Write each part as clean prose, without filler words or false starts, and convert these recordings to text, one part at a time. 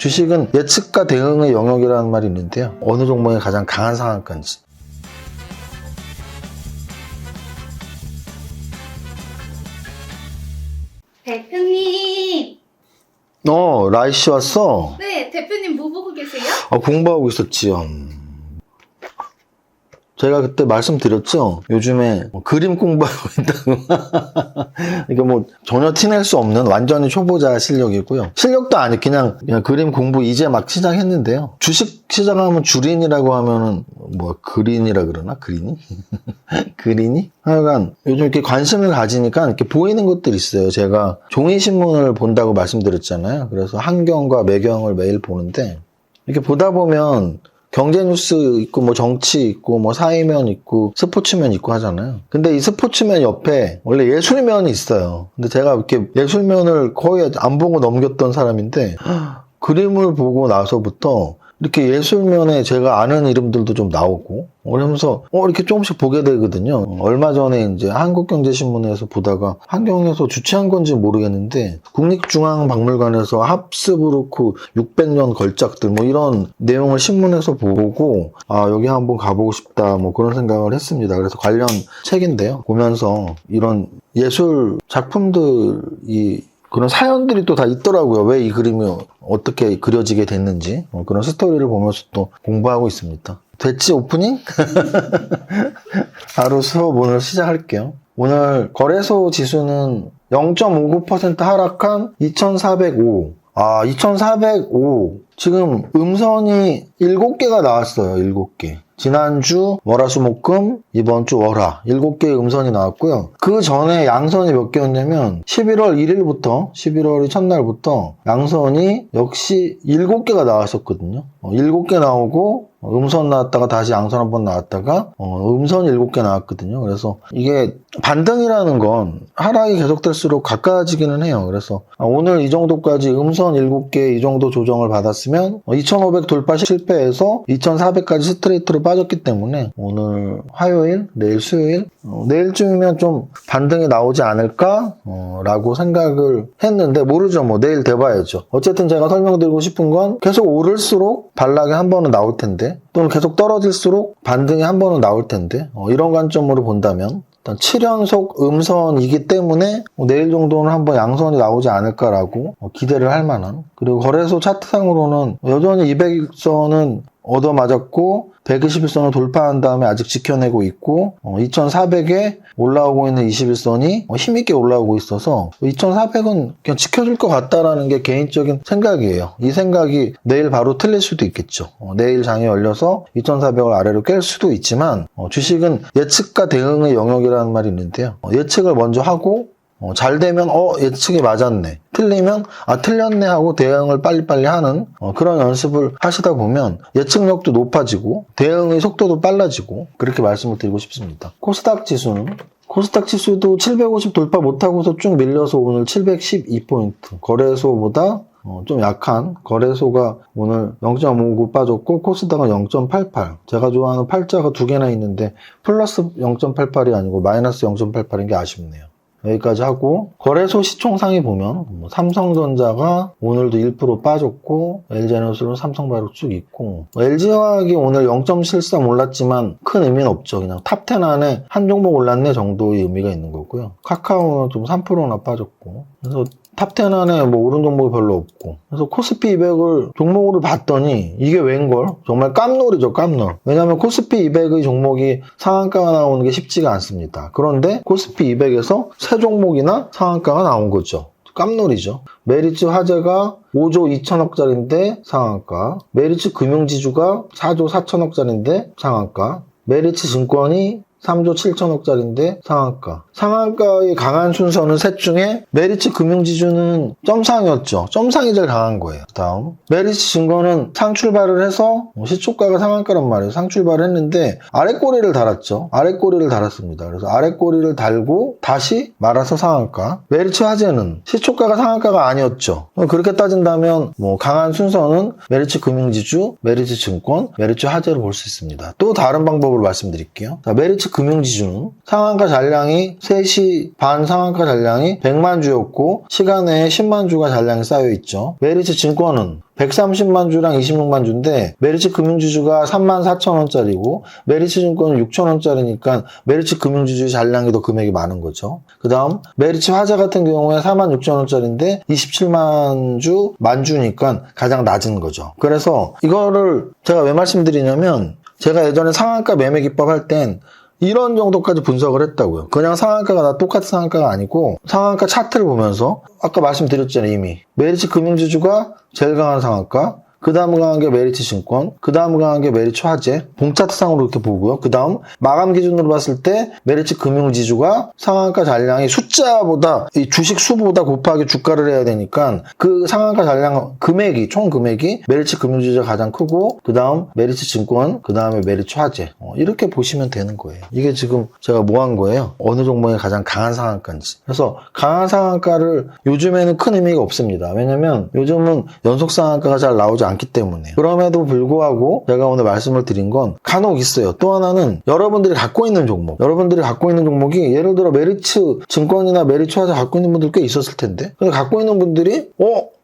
주식은 예측과 대응의 영역이라는 말이 있는데요. 어느 종목이 가장 강한 상한가인지. 대표님. 라이씨 왔어? 네, 대표님 뭐 보고 계세요? 공부하고 있었지요. 제가 그때 말씀드렸죠? 요즘에 그림 공부하고 있다고. 이게 뭐 전혀 티낼 수 없는 완전히 초보자 실력이고요. 실력도 아니, 그냥 그림 공부 이제 막 시작했는데요. 주식 시작하면 주린이라고 하면은 뭐 그린이라 그러나? 그린이? 그린이? 하여간 요즘 이렇게 관심을 가지니까 이렇게 보이는 것들이 있어요. 제가 종이신문을 본다고 말씀드렸잖아요. 그래서 한경과 매경을 매일 보는데 이렇게 보다 보면 경제 뉴스 있고 뭐 정치 있고 뭐 사회면 있고 스포츠면 있고 하잖아요. 근데 이 스포츠면 옆에 원래 예술면이 있어요. 근데 제가 이렇게 예술면을 거의 안 보고 넘겼던 사람인데 그림을 보고 나서부터 이렇게 예술면에 제가 아는 이름들도 좀 나오고 그러면서 이렇게 조금씩 보게 되거든요. 얼마 전에 이제 한국경제신문에서 보다가 한경에서 주최한 건지 모르겠는데 국립중앙박물관에서 합스부르크 600년 걸작들 뭐 이런 내용을 신문에서 보고 여기 한번 가보고 싶다 뭐 그런 생각을 했습니다. 그래서 관련 책인데요. 보면서 이런 예술 작품들이 그런 사연들이 또 다 있더라고요. 왜 이 그림이 어떻게 그려지게 됐는지 그런 스토리를 보면서 또 공부하고 있습니다. 됐지 오프닝? 하루 수업 오늘 시작할게요. 오늘 거래소 지수는 0.59% 하락한 2405. 2405. 지금 음선이 7개가 나왔어요. 7개. 지난주 월화수목금, 이번 주 월화 7개의 음선이 나왔고요. 그 전에 양선이 몇 개였냐면 11월 1일부터 11월이 첫날부터 양선이 역시 7개가 나왔었거든요. 7개 나오고 음선 나왔다가 다시 양선 한번 나왔다가 음선 7개 나왔거든요. 그래서 이게 반등이라는 건 하락이 계속될수록 가까워지기는 해요. 그래서 오늘 이 정도까지 음선 7개 이 정도 조정을 받았으면 2500 돌파 실패해서 2400까지 스트레이트로 빠졌기 때문에 오늘 화요일, 내일 수요일, 내일쯤이면 좀 반등이 나오지 않을까? 라고 생각을 했는데 모르죠. 뭐 내일 돼봐야죠. 어쨌든 제가 설명드리고 싶은 건 계속 오를수록 반락이 한 번은 나올 텐데 또는 계속 떨어질수록 반등이 한 번은 나올 텐데 이런 관점으로 본다면 일단 7연속 음선이기 때문에 내일 정도는 한번 양선이 나오지 않을까라고 기대를 할 만한, 그리고 거래소 차트상으로는 여전히 200선은 얻어맞았고 121선을 돌파한 다음에 아직 지켜내고 있고 2400에 올라오고 있는 21선이 힘있게 올라오고 있어서 2400은 그냥 지켜줄 것 같다라는 게 개인적인 생각이에요. 이 생각이 내일 바로 틀릴 수도 있겠죠. 내일 장이 열려서 2400을 아래로 깰 수도 있지만 주식은 예측과 대응의 영역이라는 말이 있는데요. 예측을 먼저 하고 잘 되면 예측이 맞았네, 틀리면 틀렸네 하고 대응을 빨리빨리 하는 그런 연습을 하시다 보면 예측력도 높아지고 대응의 속도도 빨라지고 그렇게 말씀을 드리고 싶습니다. 코스닥 지수도 750 돌파 못하고서 쭉 밀려서 오늘 712포인트, 거래소보다 좀 약한 거래소가 오늘 0.59 빠졌고 코스닥은 0.88. 제가 좋아하는 팔자가 2개나 있는데 플러스 0.88이 아니고 마이너스 0.88인 게 아쉽네요. 여기까지 하고 거래소 시총상위 보면 삼성전자가 오늘도 1% 빠졌고 LG에너지는 삼성바이오 쭉 있고 LG화학이 오늘 0.73 올랐지만 큰 의미는 없죠. 그냥 탑10 안에 한 종목 올랐네 정도의 의미가 있는 거고요. 카카오는 좀 3%나 빠졌고 그래서 탑10 안에 오른 종목이 별로 없고 그래서 코스피 200을 종목으로 봤더니 이게 웬걸? 정말 깜놀이죠, 깜놀. 왜냐하면 코스피 200의 종목이 상한가가 나오는 게 쉽지가 않습니다. 그런데 코스피 200에서 세 종목이나 상한가가 나온 거죠. 깜놀이죠. 메리츠 화재가 5조 2천억짜리인데 상한가, 메리츠 금융지주가 4조 4천억짜리인데 상한가, 메리츠 증권이 3조 7천억짜리인데 상한가. 상한가의 강한 순서는 셋 중에 메리츠 금융지주는 점상이었죠. 점상이 제일 강한 거예요. 다음 메리츠 증권은 상출발을 해서 시초가가 상한가란 말이에요. 상출발을 했는데 아랫꼬리를 달았죠. 아랫꼬리를 달았습니다. 그래서 아랫꼬리를 달고 다시 말아서 상한가. 메리츠 화재는 시초가가 상한가가 아니었죠. 그렇게 따진다면 강한 순서는 메리츠 금융지주, 메리츠 증권, 메리츠 화재를 볼 수 있습니다. 또 다른 방법으로 말씀드릴게요. 자, 메리츠 메리츠 금융지주는 상한가 잔량이 3시 반 상한가 잔량이 100만 주였고 시간 내에 10만 주가 잔량이 쌓여있죠. 메리츠 증권은 130만 주랑 26만 주인데 메리츠 금융지주가 3만 4천 원짜리고 메리츠 증권은 6천 원짜리니까 메리츠 금융지주의 잔량이 더 금액이 많은 거죠. 그 다음 메리츠 화재 같은 경우에 4만 6천 원짜리인데 27만 주, 만 주니까 가장 낮은 거죠. 그래서 이거를 제가 왜 말씀드리냐면 제가 예전에 상한가 매매 기법 할 땐 이런 정도까지 분석을 했다고요. 그냥 상한가가 다 똑같은 상한가가 아니고 상한가 차트를 보면서 아까 말씀드렸잖아요. 이미 메리츠 금융지주가 제일 강한 상한가, 그 다음 강한 게 메리츠 증권, 그 다음 강한 게 메리츠 화재, 봉차트상으로 이렇게 보고요. 그 다음 마감 기준으로 봤을 때 메리츠 금융지주가 상한가 잔량이 숫자보다 이 주식 수보다 곱하기 주가를 해야 되니까 그 상한가 잔량 금액이 총 금액이 메리츠 금융지주가 가장 크고 그 다음 메리츠 증권, 그 다음에 메리츠 화재 이렇게 보시면 되는 거예요. 이게 지금 제가 뭐 한 거예요? 어느 종목이 가장 강한 상한가인지. 그래서 강한 상한가를 요즘에는 큰 의미가 없습니다. 왜냐면 요즘은 연속 상한가가 잘 나오지 않기 때문에. 그럼에도 불구하고 제가 오늘 말씀을 드린 건 간혹 있어요. 또 하나는 여러분들이 갖고 있는 종목, 여러분들이 갖고 있는 종목이 예를 들어 메리츠 증권이나 메리츠 화재 갖고 있는 분들 꽤 있었을 텐데 근데 갖고 있는 분들이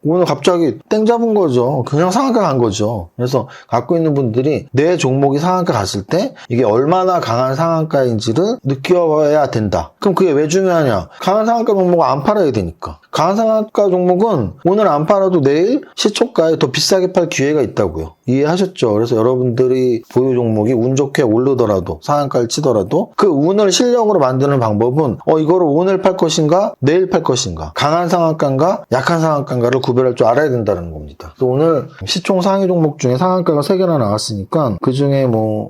오늘 갑자기 땡 잡은 거죠. 그냥 상한가 간 거죠. 그래서 갖고 있는 분들이 내 종목이 상한가 갔을 때 이게 얼마나 강한 상한가인지를 느껴야 된다. 그럼 그게 왜 중요하냐? 강한 상한가 종목은 안 팔아야 되니까. 강한 상한가 종목은 오늘 안 팔아도 내일 시초가에 더 비싸게 팔 기회가 있다고요. 이해하셨죠? 그래서 여러분들이 보유 종목이 운 좋게 오르더라도 상한가를 치더라도 그 운을 실력으로 만드는 방법은 이거를 오늘 팔 것인가 내일 팔 것인가 강한 상한가인가 약한 상한가인가를 구별할 줄 알아야 된다는 겁니다. 그래서 오늘 시총 상위 종목 중에 상한가가 3개나 나왔으니까 그 중에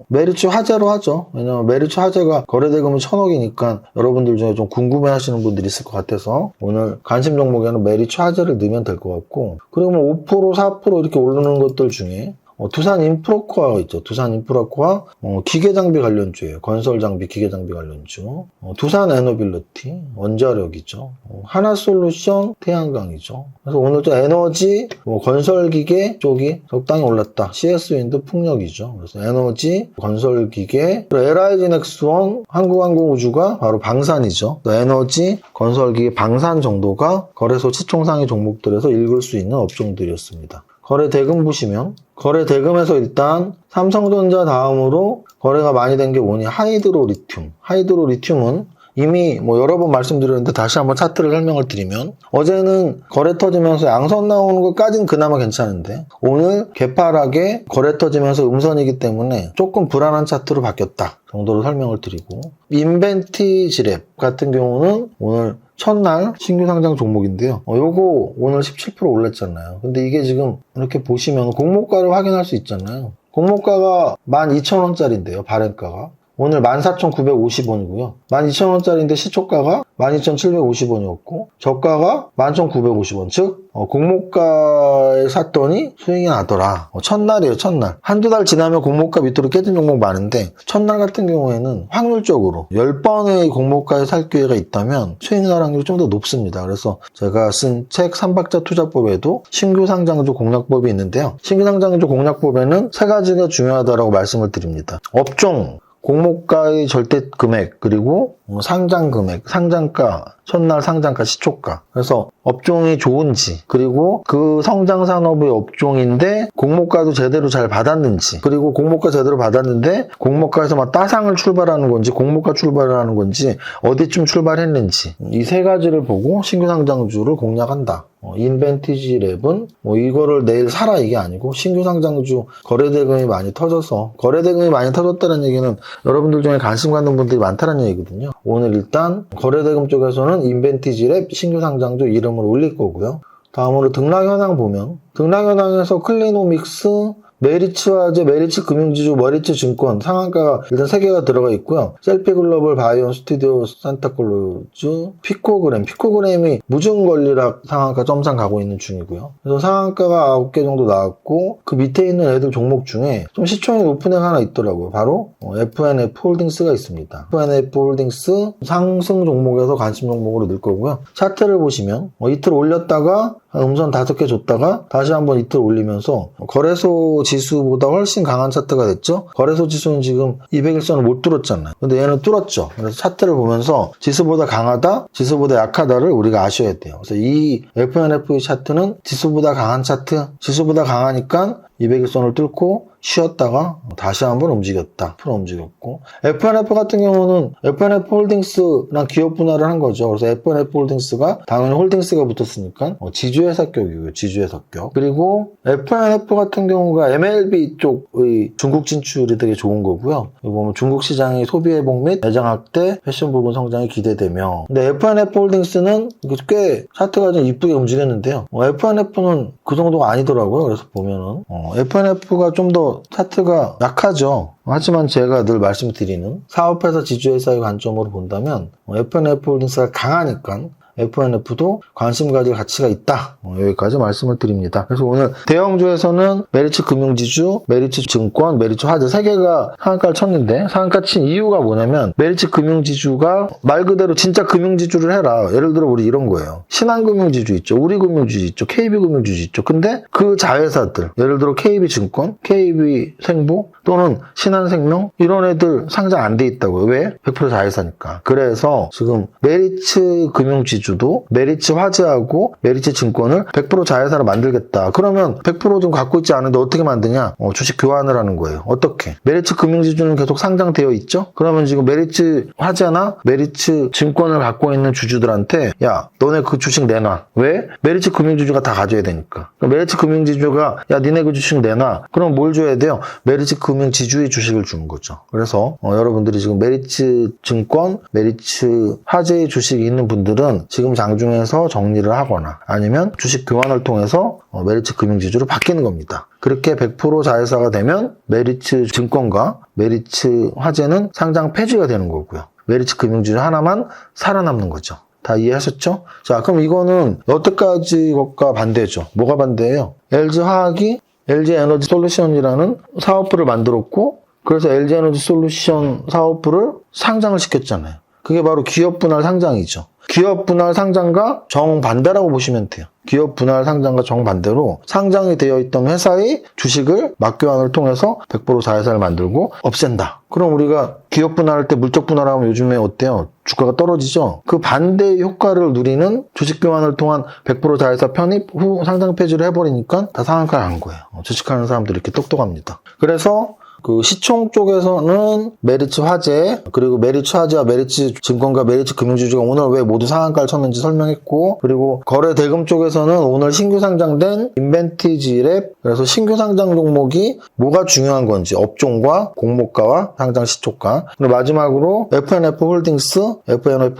메리츠 화재로 하죠. 왜냐면 메리츠 화재가 거래대금이 1,000억이니까 여러분들 중에 좀 궁금해 하시는 분들이 있을 것 같아서 오늘 관심 종목에는 메리츠 화재를 넣으면 될 것 같고 그리고 5% 4% 이렇게 오르는 것들 중에 두산 인프라코아가 있죠. 두산 인프라코아 기계장비 관련주예요. 건설장비, 기계장비 관련주. 두산 에너빌리티, 원자력이죠. 하나솔루션, 태양광이죠. 그래서 오늘 또 에너지, 건설기계 쪽이 적당히 올랐다. CS윈드 풍력이죠. 그래서 에너지, 건설기계, LIG 넥스원, 한국항공우주가 바로 방산이죠. 에너지, 건설기계, 방산 정도가 거래소 시총상위 종목들에서 읽을 수 있는 업종들이었습니다. 거래 대금 보시면 거래 대금에서 일단 삼성전자 다음으로 거래가 많이 된 게 뭐니? 하이드로 리튬. 하이드로 리튬은 이미 여러 번 말씀드렸는데 다시 한번 차트를 설명을 드리면 어제는 거래 터지면서 양선 나오는 것까지는 그나마 괜찮은데 오늘 개파락에 거래 터지면서 음선이기 때문에 조금 불안한 차트로 바뀌었다 정도로 설명을 드리고 인벤티지랩 같은 경우는 오늘 첫날 신규 상장 종목인데요. 요거 오늘 17% 올랐잖아요. 근데 이게 지금 이렇게 보시면 공모가를 확인할 수 있잖아요. 공모가가 12,000원짜리인데요. 발행가가. 오늘 14,950원이고요. 12,000원짜리인데 시초가가 12,750원이었고 저가가 11,950원. 즉 공모가에 샀더니 수익이 나더라. 첫날이에요. 첫날. 한두 달 지나면 공모가 밑으로 깨진 종목 많은데 첫날 같은 경우에는 확률적으로 10번의 공모가에 살 기회가 있다면 수익 날 확률이 좀 더 높습니다. 그래서 제가 쓴 책 3박자 투자법에도 신규 상장주 공략법이 있는데요. 신규 상장주 공략법에는 3가지가 중요하다고 말씀을 드립니다. 업종, 공모가의 절대 금액, 그리고 상장 금액, 상장가, 첫날 상장가, 시초가. 그래서 업종이 좋은지, 그리고 그 성장 산업의 업종인데 공모가도 제대로 잘 받았는지, 그리고 공모가 제대로 받았는데 공모가에서 막 따상을 출발하는 건지, 공모가 출발하는 건지, 어디쯤 출발했는지 이 3가지를 보고 신규 상장주를 공략한다. 인벤티지 랩은 이거를 내일 사라 이게 아니고 신규 상장주 거래대금이 많이 터져서 거래대금이 많이 터졌다는 얘기는 여러분들 중에 관심 갖는 분들이 많다는 얘기거든요. 오늘 일단 거래대금 쪽에서는 인벤티지 랩 신규 상장주 이름을 올릴 거고요. 다음으로 등락 현황 보면 등락 현황에서 클리노믹스, 메리츠 화재, 메리츠 금융지주, 메리츠 증권 상한가가 일단 3개가 들어가 있고요. 셀피글로벌, 바이온 스튜디오, 산타클로즈, 피코그램이 무증권리락 상한가 점상 가고 있는 중이고요. 그래서 상한가가 9개 정도 나왔고 그 밑에 있는 애들 종목 중에 좀 시총이 높은 애가 하나 있더라고요. 바로 FNF 홀딩스가 있습니다. FNF 홀딩스 상승 종목에서 관심 종목으로 넣을 거고요. 차트를 보시면 이틀 올렸다가 음선 5개 줬다가 다시 한번 이틀 올리면서 거래소 지수보다 훨씬 강한 차트가 됐죠. 거래소 지수는 지금 200일선을 못 뚫었잖아요. 근데 얘는 뚫었죠. 그래서 차트를 보면서 지수보다 강하다, 지수보다 약하다를 우리가 아셔야 돼요. 그래서 이 FNF의 차트는 지수보다 강한 차트, 지수보다 강하니까 200일선을 뚫고 쉬었다가 다시 한번 움직였다. 풀어 움직였고, FNF 같은 경우는 FNF 홀딩스랑 기업 분할을 한 거죠. 그래서 FNF 홀딩스가 당연히 홀딩스가 붙었으니까 지주회사격이고요. 지주회사격. 그리고 FNF 같은 경우가 MLB 쪽의 중국 진출이 되게 좋은 거고요. 여기 보면 중국 시장의 소비 회복 및 매장 확대, 패션 부분 성장이 기대되며, 근데 FNF 홀딩스는 꽤 차트가 좀 이쁘게 움직였는데요. FNF는 그 정도가 아니더라고요. 그래서 보면은 FNF가 좀 더 차트가 약하죠. 하지만 제가 늘 말씀드리는 사업회사 지주회사의 관점으로 본다면 FNF 홀딩스가 강하니까 FNF도 관심 가질 가치가 있다. 여기까지 말씀을 드립니다. 그래서 오늘 대형주에서는 메리츠 금융지주, 메리츠 증권, 메리츠 화재 3개가 상한가를 쳤는데, 상한가 친 이유가 뭐냐면 메리츠 금융지주가 말 그대로 진짜 금융지주를 해라. 예를 들어 우리 이런 거예요. 신한금융지주 있죠. 우리금융지주 있죠. KB금융지주 있죠. 근데 그 자회사들, 예를 들어 KB증권, KB생보 또는 신한생명 이런 애들 상장 안 돼 있다고요. 왜? 100% 자회사니까. 그래서 지금 메리츠 금융지주 도 메리츠 화재하고 메리츠 증권을 100% 자회사로 만들겠다. 그러면 100% 좀 갖고 있지 않은데 어떻게 만드냐? 주식 교환을 하는 거예요. 어떻게? 메리츠 금융지주는 계속 상장되어 있죠? 그러면 지금 메리츠 화재나 메리츠 증권을 갖고 있는 주주들한테 야, 너네 그 주식 내놔. 왜? 메리츠 금융지주가 다 가져야 되니까. 메리츠 금융지주가 야, 니네 그 주식 내놔. 그럼 뭘 줘야 돼요? 메리츠 금융지주의 주식을 주는 거죠. 그래서 여러분들이 지금 메리츠 증권, 메리츠 화재의 주식이 있는 분들은 지금 장중에서 정리를 하거나 아니면 주식 교환을 통해서 메리츠 금융지주로 바뀌는 겁니다. 그렇게 100% 자회사가 되면 메리츠 증권과 메리츠 화재는 상장 폐지가 되는 거고요. 메리츠 금융지주 하나만 살아남는 거죠. 다 이해하셨죠? 자, 그럼 이거는 여태까지 것과 반대죠. 뭐가 반대예요? LG화학이 LG에너지 솔루션이라는 사업부를 만들었고, 그래서 LG에너지 솔루션 사업부를 상장을 시켰잖아요. 그게 바로 기업 분할 상장이죠. 기업 분할 상장과 정반대라고 보시면 돼요. 기업 분할 상장과 정반대로 상장이 되어 있던 회사의 주식을 맞교환을 통해서 100% 자회사를 만들고 없앤다. 그럼 우리가 기업 분할할 때 물적 분할하면 요즘에 어때요? 주가가 떨어지죠? 그 반대의 효과를 누리는 주식 교환을 통한 100% 자회사 편입 후 상장 폐지를 해버리니까 다 상한가를 한 거예요. 주식하는 사람들이 이렇게 똑똑합니다. 그래서 그 시총 쪽에서는 메리츠 화재, 그리고 메리츠 화재와 메리츠 증권과 메리츠 금융지주가 오늘 왜 모두 상한가를 쳤는지 설명했고, 그리고 거래 대금 쪽에서는 오늘 신규 상장된 인벤티지랩, 그래서 신규 상장 종목이 뭐가 중요한 건지, 업종과 공모가와 상장 시초가, 그리고 마지막으로 FNF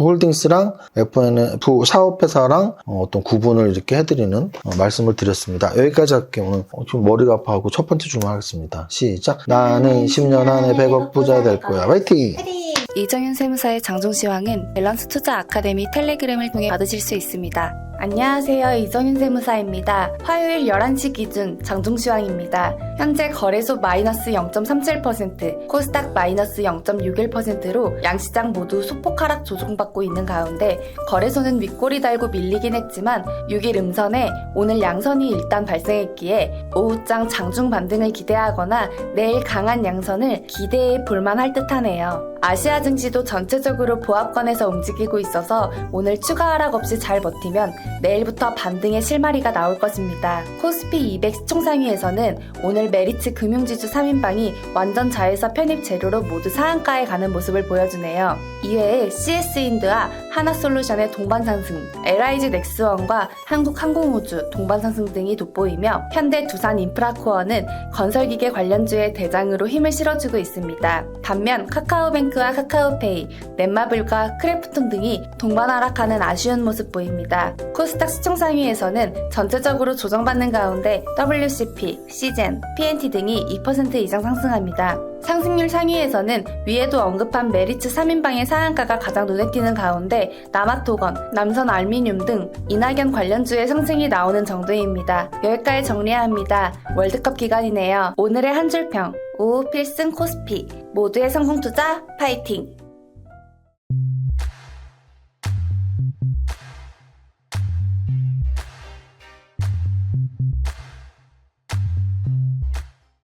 홀딩스랑 FNF 사업회사랑 어떤 구분을 이렇게 해드리는 말씀을 드렸습니다. 여기까지 할게요. 오늘 좀 머리가 아파하고 첫 번째 주문하겠습니다. 시작. 나는 10년 안에 100억 부자 될 거야. 화이팅! 이정윤 세무사의 장종시황은 밸런스 투자 아카데미 텔레그램을 통해 받으실 수 있습니다. 안녕하세요. 이정윤 세무사입니다. 화요일 11시 기준 장종시황입니다. 현재 거래소 마이너스 0.37%, 코스닥 마이너스 0.61%로 양시장 모두 소폭 하락 조정받고 있는 가운데 거래소는 윗골이 달고 밀리긴 했지만 6일 음선에 오늘 양선이 일단 발생했기에 오후장 장중 반등을 기대하거나 내일 강한 양선을 기대해 볼만할 듯하네요. 아시아 증시도 전체적으로 보합권에서 움직이고 있어서 오늘 추가 하락 없이 잘 버티면 내일부터 반등의 실마리가 나올 것입니다. 코스피 200 시총상위에서는 오늘 메리츠 금융지주 3인방이 완전 자회사 편입 재료로 모두 상한가에 가는 모습을 보여주네요. 이외에 CS인드와 하나솔루션의 동반 상승, LIG 넥스원과 한국항공우주 동반 상승 등이 돋보이며 현대 두산 인프라코어는 건설기계 관련주의 대장으로 힘을 실어주고 있습니다. 반면 카카오뱅크와 카카오페이, 넷마블과 크래프톤 등이 동반 하락하는 아쉬운 모습 보입니다. 코스닥 시총상위에서는 전체적으로 조정받는 가운데 WCP, 시젠, PNT 등이 2% 이상 상승합니다. 상승률 상위에서는 위에도 언급한 메리츠 3인방의 상한가가 가장 눈에 띄는 가운데 남아토건, 남선알미늄 등 이낙연 관련주의 상승이 나오는 정도입니다. 여기까지 정리합니다. 월드컵 기간이네요. 오늘의 한 줄평, 오후 필승 코스피, 모두의 성공투자 파이팅!